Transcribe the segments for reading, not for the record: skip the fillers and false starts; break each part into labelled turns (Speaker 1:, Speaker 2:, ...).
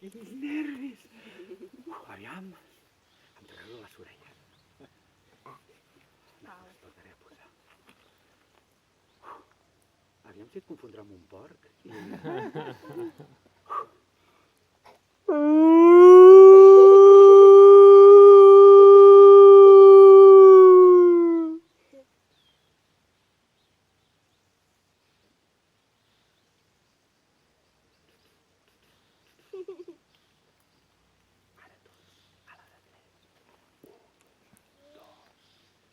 Speaker 1: Quins nervis! Aviam, em treuré les orelles. Les tornaré a posar. Aviam si et confondrà amb un porc. Ara tots, a la de 3. 1, 2,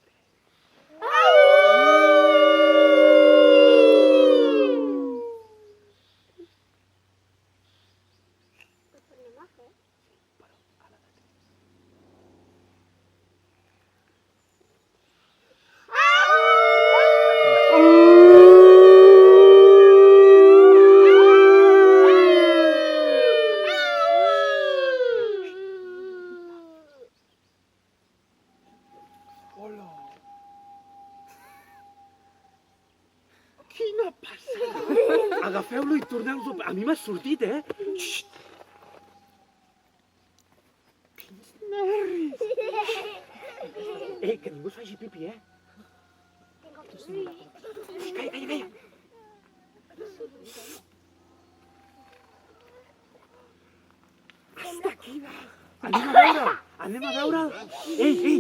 Speaker 1: 3. Però a la de 3. Hola! Quina passada! Agafeu-lo i torneu-lo... A mi m'ha sortit, eh? Xxt! Quins nervis! Que ningú es faci pipi, eh? Xxt, calla, calla, calla! Està aquí, va! Anem a veure'l! Anem a veure'l! Ei!